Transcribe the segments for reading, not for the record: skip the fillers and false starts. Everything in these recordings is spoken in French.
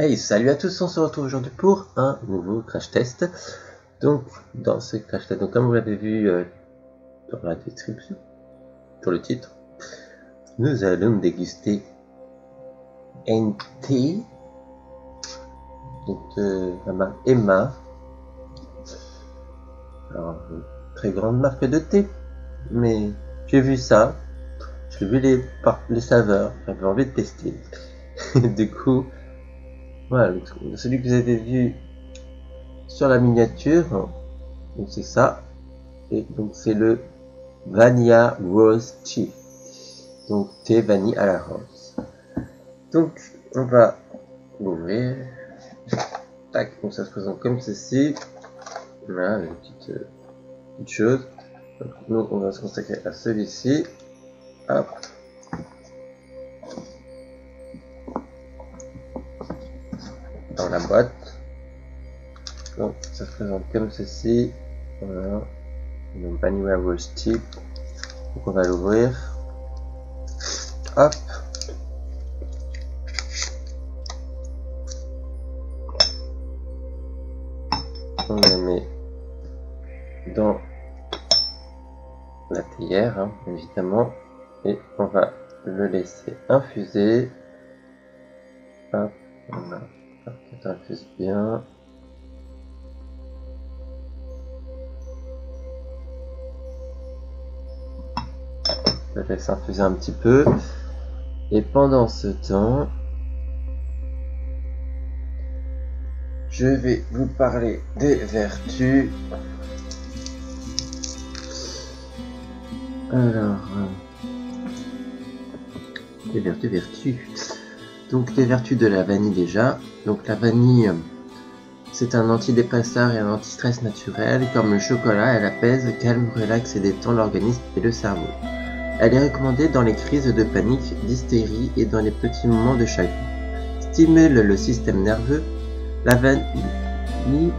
Hey, salut à tous, on se retrouve aujourd'hui pour un nouveau crash test. Donc, dans ce crash test, comme vous l'avez vu dans la description, sur le titre, nous allons déguster un thé de la marque Emma. Alors, une très grande marque de thé, mais j'ai vu ça, j'ai vu les saveurs, j'avais envie de tester. Du coup, voilà, celui que vous avez vu sur la miniature, donc c'est ça, et donc c'est le Vanilla Rose Tea, donc thé vanille à la rose. Donc on va l'ouvrir, tac, donc ça se présente comme ceci, voilà, une petite chose. Donc nous on va se consacrer à celui-ci, hop. Dans la boîte, donc ça se présente comme ceci, voilà, donc Vanilla Rose Tea. Donc on va l'ouvrir, hop, on le met dans la théière, évidemment, et on va le laisser infuser, hop, voilà. Ça infuse bien. Je laisse infuser un petit peu. Et pendant ce temps, je vais vous parler des vertus. Alors, les vertus. Donc les vertus de la vanille déjà. Donc la vanille, c'est un antidépresseur et un anti-stress naturel. Comme le chocolat, elle apaise, calme, relaxe et détend l'organisme et le cerveau. Elle est recommandée dans les crises de panique, d'hystérie et dans les petits moments de chagrin. Stimule le système nerveux. La vanille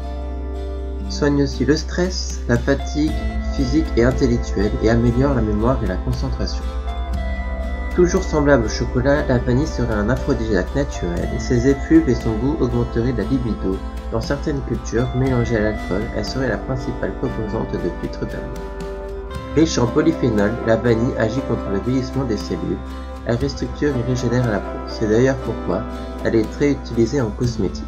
soigne aussi le stress, la fatigue physique et intellectuelle et améliore la mémoire et la concentration. Toujours semblable au chocolat, la vanille serait un aphrodisiaque naturel et ses effluves et son goût augmenteraient la libido. Dans certaines cultures, mélangée à l'alcool, elle serait la principale composante de filtres d'amour. Riche en polyphénol, la vanille agit contre le vieillissement des cellules, elle restructure et régénère la peau. C'est d'ailleurs pourquoi elle est très utilisée en cosmétique.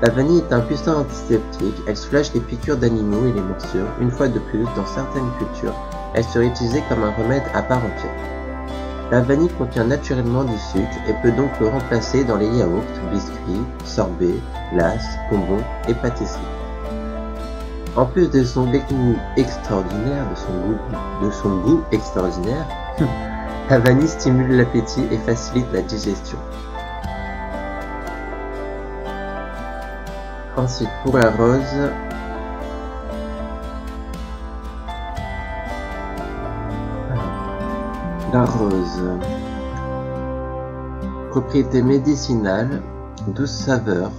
La vanille est un puissant antiseptique, elle soulage les piqûres d'animaux et les morsures. Une fois de plus, dans certaines cultures, elle serait utilisée comme un remède à part entière. La vanille contient naturellement du sucre et peut donc le remplacer dans les yaourts, biscuits, sorbets, glaces, bonbons et pâtisseries. En plus de son goût extraordinaire, la vanille stimule l'appétit et facilite la digestion. Ensuite, pour la rose, propriété médicinale, douce saveur,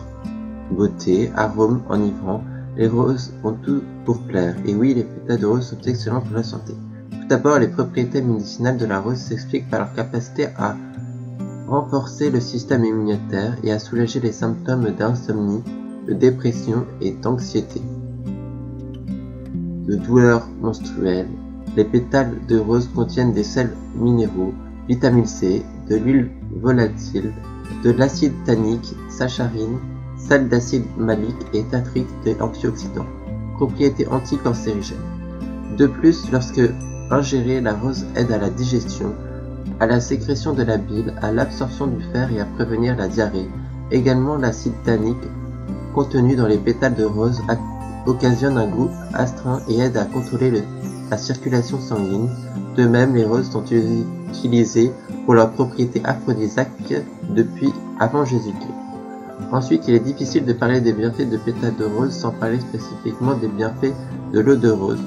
beauté, arôme enivrant, les roses ont tout pour plaire. Et oui, les pétales de rose sont excellents pour la santé. Tout d'abord, les propriétés médicinales de la rose s'expliquent par leur capacité à renforcer le système immunitaire et à soulager les symptômes d'insomnie, de dépression et d'anxiété, de douleurs menstruelles. Les pétales de rose contiennent des sels minéraux, vitamine C, de l'huile volatile, de l'acide tannique, sacharine, sel d'acide malique et tartrique et antioxydants, propriétés anticancérigènes. De plus, lorsque ingérée, la rose aide à la digestion, à la sécrétion de la bile, à l'absorption du fer et à prévenir la diarrhée. Également, l'acide tannique contenu dans les pétales de rose occasionne un goût astreint et aide à contrôler la circulation sanguine. De même, les roses sont utilisées pour leurs propriétés aphrodisiaques depuis avant Jésus-Christ. Ensuite, il est difficile de parler des bienfaits de pétales de rose sans parler spécifiquement des bienfaits de l'eau de rose.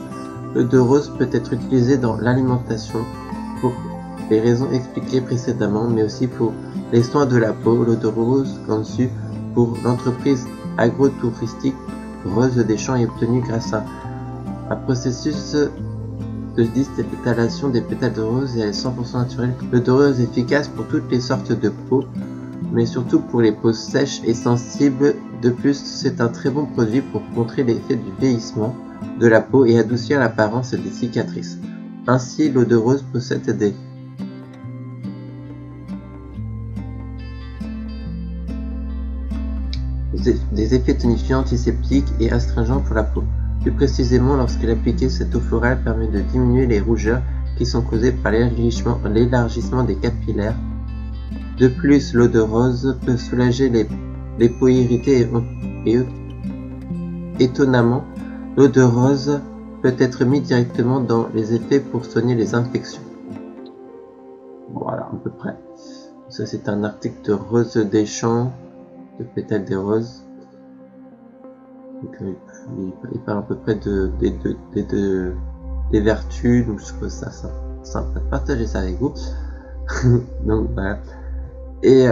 L'eau de rose peut être utilisée dans l'alimentation pour les raisons expliquées précédemment, mais aussi pour les soins de la peau. L'eau de rose conçue pour l'entreprise agro-touristique Rose des Champs est obtenue grâce à un processus de distillation des pétales de rose et elle est 100% naturelle. L'eau de rose est efficace pour toutes les sortes de peau, mais surtout pour les peaux sèches et sensibles. De plus, c'est un très bon produit pour contrer l'effet du vieillissement de la peau et adoucir l'apparence des cicatrices. Ainsi, l'eau de rose possède des effets tonifiants, antiseptiques et astringents pour la peau. Plus précisément, lorsqu'elle est appliquée, cette eau florale permet de diminuer les rougeurs qui sont causées par l'élargissement des capillaires. De plus, l'eau de rose peut soulager les peaux irritées et étonnamment, l'eau de rose peut être mise directement dans les effets pour soigner les infections. Voilà, à peu près. Ça, c'est un article de Rose des Champs, de Pétales des Roses. Donc, il parle à peu près des vertus, donc je trouve ça sympa de partager ça avec vous. Donc voilà. Et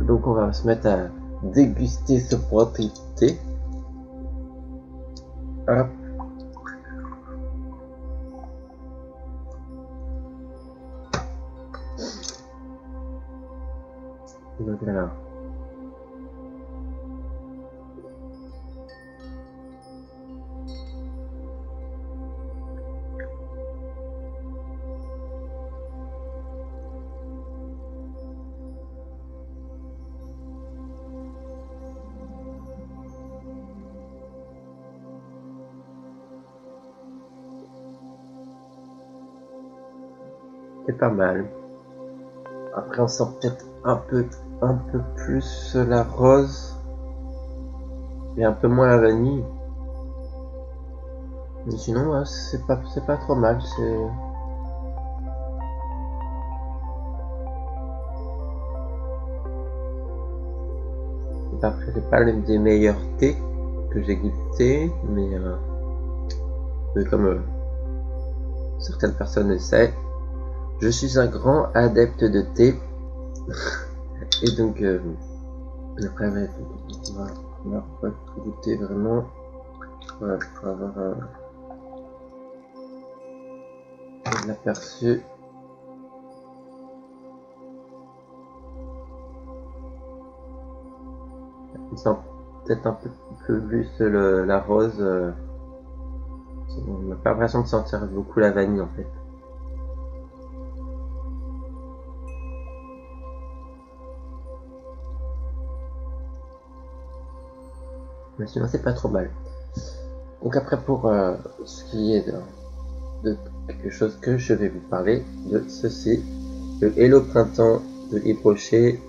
donc on va se mettre à déguster ce produit thé. Hop. Donc voilà. C'est pas mal. Après on sent peut-être un peu plus la rose et un peu moins la vanille. Mais sinon ouais, c'est pas trop mal. Après c'est pas l'un des meilleurs thés que j'ai goûté, mais comme certaines personnes le savent, je suis un grand adepte de thé. Et donc après on va goûter vraiment pour avoir un aperçu. On sent peut-être un peu plus la rose. On n'a pas l'impression de sentir beaucoup la vanille en fait. Mais sinon c'est pas trop mal. Donc après pour ce qui est de quelque chose que je vais vous parler de ceci, le Hello Printemps de Yves Rocher,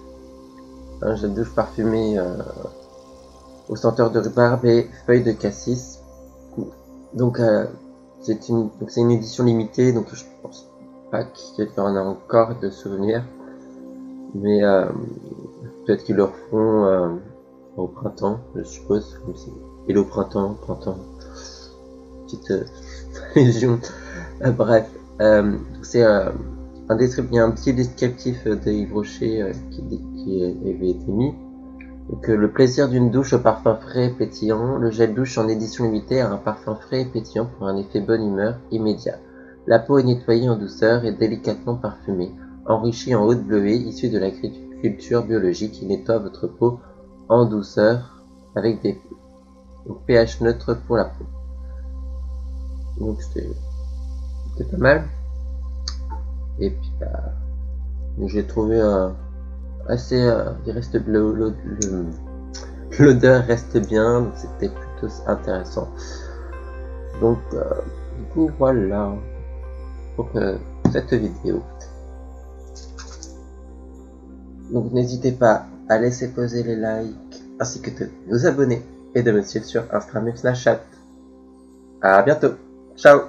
un gel douche parfumé au senteur de rhubarbe et feuilles de cassis. Donc c'est une édition limitée, donc je pense pas qu'il y en a encore de souvenirs, mais peut-être qu'ils le referont au printemps, je suppose, comme si Hello Printemps, petite allusion. Bref, c'est il y a un petit descriptif de Yves Rocher qui avait été mis. Donc, le plaisir d'une douche au parfum frais et pétillant. Le gel douche en édition limitée a un parfum frais et pétillant pour un effet bonne humeur immédiat. La peau est nettoyée en douceur et délicatement parfumée, enrichie en oud bleuée issue de l'agriculture biologique qui nettoie votre peau en douceur avec des pH neutres pour la peau. Donc c'était pas mal. Et puis j'ai trouvé assez l'odeur reste bien, donc c'était plutôt intéressant. Donc du coup voilà pour cette vidéo. Donc n'hésitez pas à laisser poser les likes ainsi que de vous abonner et de me suivre sur Instagram et Snapchat. À bientôt, ciao.